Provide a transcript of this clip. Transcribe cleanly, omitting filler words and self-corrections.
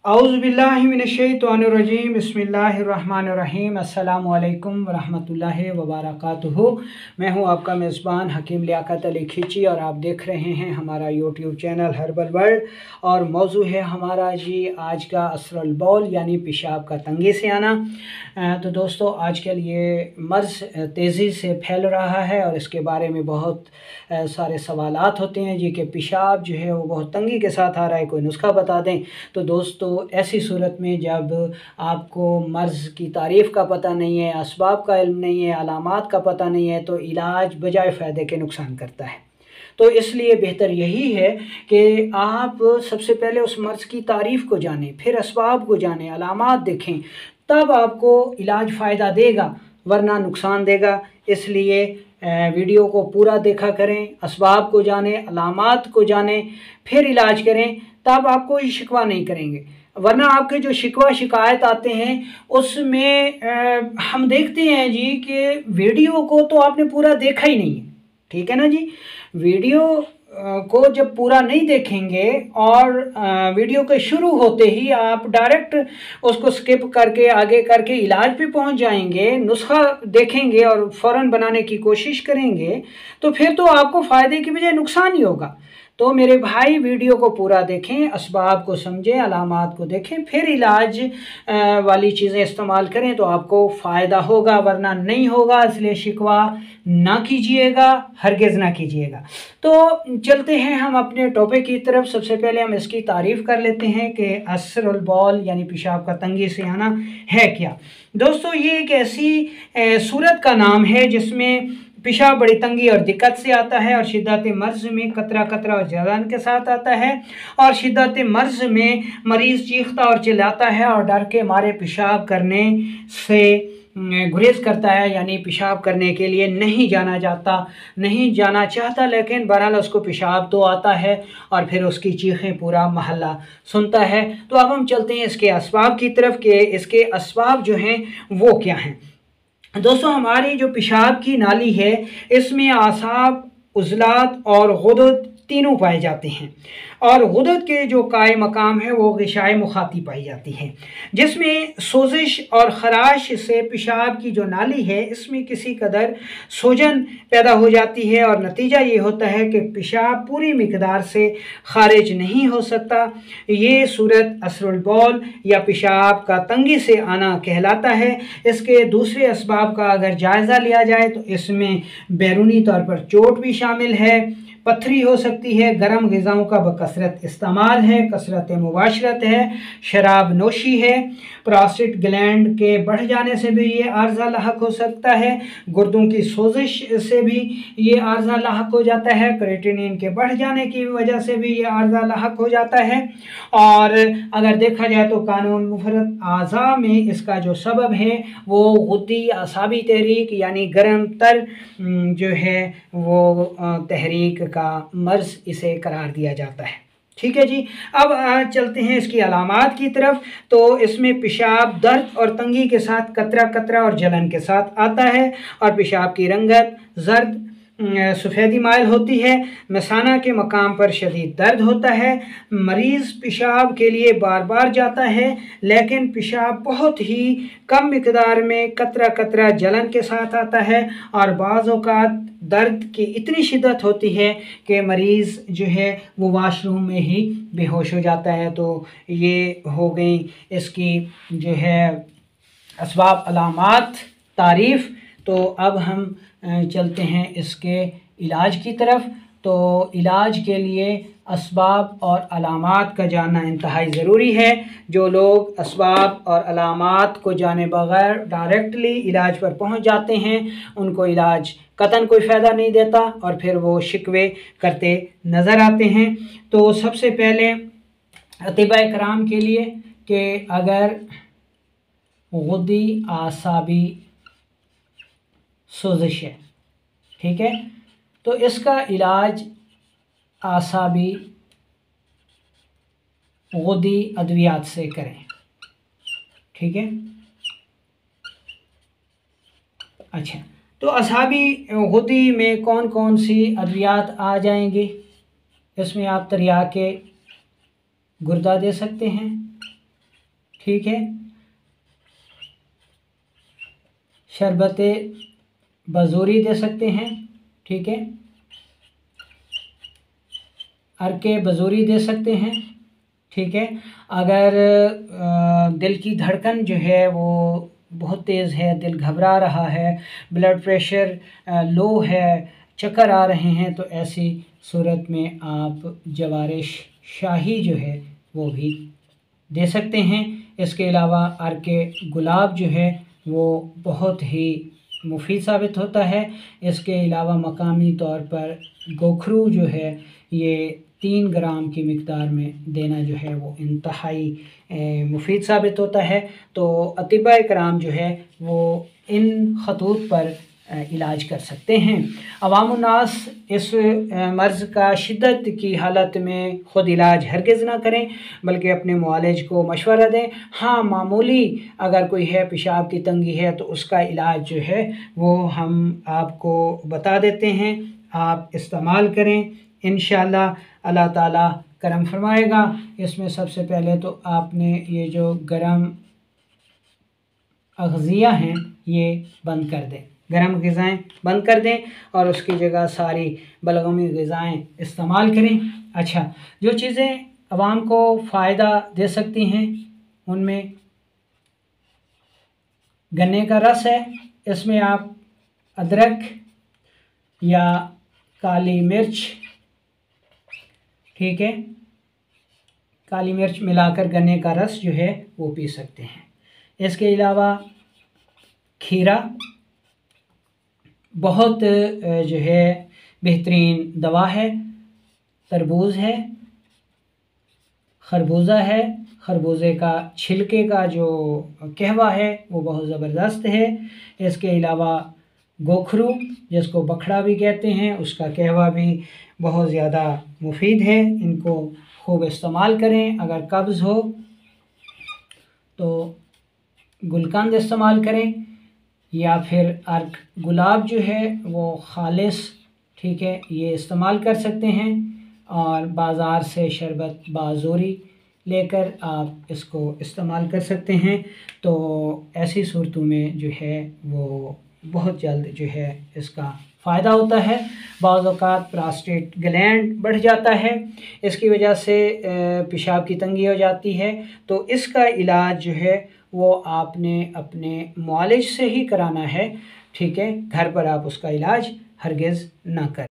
औज़ुबिल्लाहिमिनश्शैतानिर्रजीम बिस्मिल्लाहिर्रहमानिर्रहीम अस्सलामु अलैकुम वरहमतुल्लाहि वबरकातुहू। मैं हूं आपका मेज़बान हकीम लियाकत अली खिची और आप देख रहे हैं हमारा यूट्यूब चैनल हर्बल वर्ल्ड। और मौजू है हमारा जी आज का असरुल बौल यानी पेशाब का तंगी से आना। तो दोस्तों आजकल ये मर्ज़ तेज़ी से फैल रहा है और इसके बारे में बहुत सारे सवालात होते हैं जी कि पेशाब जो है वो बहुत तंगी के साथ आ रहा है, कोई नुस्खा बता दें। तो दोस्तों ऐसी सूरत में जब आपको मर्ज़ की तारीफ़ का पता नहीं है, असबाब का इल्म नहीं है, अलामात का पता नहीं है, तो इलाज बजाय फ़ायदे के नुकसान करता है। तो इसलिए बेहतर यही है कि आप सबसे पहले उस मर्ज़ की तारीफ़ को जानें, फिर असबाब को जानें, अलामात देखें, तब आपको इलाज फ़ायदा देगा वरना नुकसान देगा। इसलिए वीडियो को पूरा देखा करें, असबाब को जानें, अलामात को जानें, फिर इलाज करें, तब आप कोई शिकवा नहीं करेंगे। वरना आपके जो शिकवा शिकायत आते हैं उसमें हम देखते हैं जी कि वीडियो को तो आपने पूरा देखा ही नहीं है, ठीक है ना जी। वीडियो को जब पूरा नहीं देखेंगे और वीडियो के शुरू होते ही आप डायरेक्ट उसको स्किप करके आगे करके इलाज पे पहुंच जाएंगे, नुस्खा देखेंगे और फ़ौरन बनाने की कोशिश करेंगे, तो फिर तो आपको फ़ायदे की बजाय नुकसान ही होगा। तो मेरे भाई वीडियो को पूरा देखें, असबाब को समझें, अलामात को देखें, फिर इलाज वाली चीज़ें इस्तेमाल करें तो आपको फ़ायदा होगा वरना नहीं होगा। इसलिए शिकवा ना कीजिएगा, हरगिज़ ना कीजिएगा। तो चलते हैं हम अपने टॉपिक की तरफ। सबसे पहले हम इसकी तारीफ़ कर लेते हैं कि असरुल बौल यानी पेशाब का तंगी से आना है क्या। दोस्तों ये एक ऐसी सूरत का नाम है जिसमें पेशाब बड़ी तंगी और दिक्कत से आता है और शिद्दत मर्ज़ में कतरा कतरा और जलन के साथ आता है। और शिद्दत मर्ज़ में मरीज़ चीखता और चिल्लाता है और डर के मारे पेशाब करने से गुरेज करता है, यानी पेशाब करने के लिए नहीं जाना चाहता, लेकिन बहरहाल उसको पेशाब तो आता है और फिर उसकी चीखें पूरा मोहल्ला सुनता है। तो अब हम चलते हैं इसके असबाब की तरफ कि इसके असबाब जो हैं वो क्या हैं। दोस्तों हमारी जो पेशाब की नाली है इसमें आसाब, उज़लात और गुदद तीनों पाए जाते हैं और गुदद के जो काय मकाम है वो ग़िशाए मुखाती पाई जाती है, जिसमें सोजिश और ख़राश से पेशाब की जो नाली है इसमें किसी कदर सूजन पैदा हो जाती है और नतीजा ये होता है कि पेशाब पूरी मिकदार से खारिज नहीं हो सकता। ये सूरत असरुल बौल या पेशाब का तंगी से आना कहलाता है। इसके दूसरे असबाब का अगर जायज़ा लिया जाए तो इसमें बैरूनी तौर पर चोट भी शामिल है, पथरी हो सकती है, गर्म ग़िज़ाओं का बकसरत इस्तेमाल है, कसरत मुबाशरत है, शराब नोशी है, प्रोस्टेट ग्लैंड के बढ़ जाने से भी ये आर्ज़ा लाहक हो सकता है, गुर्दों की सोजिश से भी ये आर्ज़ा लाहक हो जाता है, क्रिएटिनिन के बढ़ जाने की वजह से भी ये आर्ज़ा लाहक हो जाता है। और अगर देखा जाए तो कानून मुफरत आज़ा में इसका जो सबब है वो गुद्दी आसाबी तहरीक यानी गर्म तर जो है वो तहरीक का मर्ज़ इसे करार दिया जाता है, ठीक है जी। अब चलते हैं इसकी अलामात की तरफ। तो इसमें पेशाब दर्द और तंगी के साथ कतरा कतरा और जलन के साथ आता है और पेशाब की रंगत जर्द सफ़ेदी माइल होती है, मसाना के मकाम पर शदीद दर्द होता है, मरीज़ पेशाब के लिए बार बार जाता है लेकिन पेशाब बहुत ही कम मिकदार में कतरा कतरा जलन के साथ आता है और बाज़ औक़ात दर्द की इतनी शिद्दत होती है कि मरीज़ जो है वो वाशरूम में ही बेहोश हो जाता है। तो ये हो गई इसकी जो है असबाब, अलामात, तारीफ़। तो अब हम चलते हैं इसके इलाज की तरफ। तो इलाज के लिए असबाब और अलामात का जानना इंतहाई ज़रूरी है। जो लोग असबाब और अलामात को जाने बगैर डायरेक्टली इलाज पर पहुंच जाते हैं उनको इलाज कतन कोई फ़ायदा नहीं देता और फिर वो शिकवे करते नज़र आते हैं। तो सबसे पहले अतिबा कराम के लिए कि अगर गुद्दी आसाबी सोजिश है, ठीक है, तो इसका इलाज आसाबी गुद्दी अद्वियात से करें, ठीक है। अच्छा, तो असाबी गुद्दी में कौन कौन सी अद्वियात आ जाएंगी? इसमें आप तरियाके गुर्दा दे सकते हैं, ठीक है। शरबत बजूरी दे सकते हैं, ठीक है। अर्के बजूरी दे सकते हैं, ठीक है। अगर दिल की धड़कन जो है वो बहुत तेज़ है, दिल घबरा रहा है, ब्लड प्रेशर लो है, चक्कर आ रहे हैं, तो ऐसी सूरत में आप जवारिश शाही जो है वो भी दे सकते हैं। इसके अलावा अर्के गुलाब जो है वो बहुत ही मुफीद साबित होता है। इसके अलावा मकामी तौर पर गोखरू जो है ये 3 ग्राम की मिक़दार में देना जो है वो इंतहाई मुफीद साबित होता है। तो अतिबा कराम जो है वो इन खतूत पर इलाज कर सकते हैं। अवामुन्नास इस मर्ज़ का शिद्दत की हालत में ख़ुद इलाज हरगिज़ ना करें, बल्कि अपने मुआलिज को मशवरा दें। हाँ, मामूली अगर कोई है, पेशाब की तंगी है, तो उसका इलाज जो है वो हम आपको बता देते हैं, आप इस्तेमाल करें। इंशाअल्लाह अल्लाह ताला करम फरमाएगा। इसमें सबसे पहले तो आपने ये जो गरम अग़ज़िया हैं ये बंद कर दें, गरम ग़िज़ाएँ बंद कर दें और उसकी जगह सारी बलगमी ग़िज़ाएँ इस्तेमाल करें। अच्छा, जो चीज़ें आवाम को फ़ायदा दे सकती हैं उनमें गन्ने का रस है। इसमें आप अदरक या काली मिर्च, ठीक है, काली मिर्च मिलाकर गन्ने का रस जो है वो पी सकते हैं। इसके अलावा खीरा बहुत जो है बेहतरीन दवा है। तरबूज है, खरबूजा है, खरबूजे का छिलके का जो कहवा है वो बहुत ज़बरदस्त है। इसके अलावा गोखरू जिसको बखड़ा भी कहते हैं, उसका कहवा भी बहुत ज़्यादा मुफीद है। इनको खूब इस्तेमाल करें। अगर कब्ज़ हो तो गुलकंद इस्तेमाल करें, या फिर अर्क गुलाब जो है वो खालिस, ठीक है, ये इस्तेमाल कर सकते हैं। और बाज़ार से शरबत बाज़ूरी लेकर आप इसको इस्तेमाल कर सकते हैं। तो ऐसी सूरतों में जो है वो बहुत जल्द जो है इसका फ़ायदा होता है। बाज़ औक़ात प्रोस्टेट ग्लैंड बढ़ जाता है, इसकी वजह से पेशाब की तंगी हो जाती है। तो इसका इलाज जो है वो आपने अपने मुआलिज से ही कराना है, ठीक है। घर पर आप उसका इलाज हरगिज़ ना करें।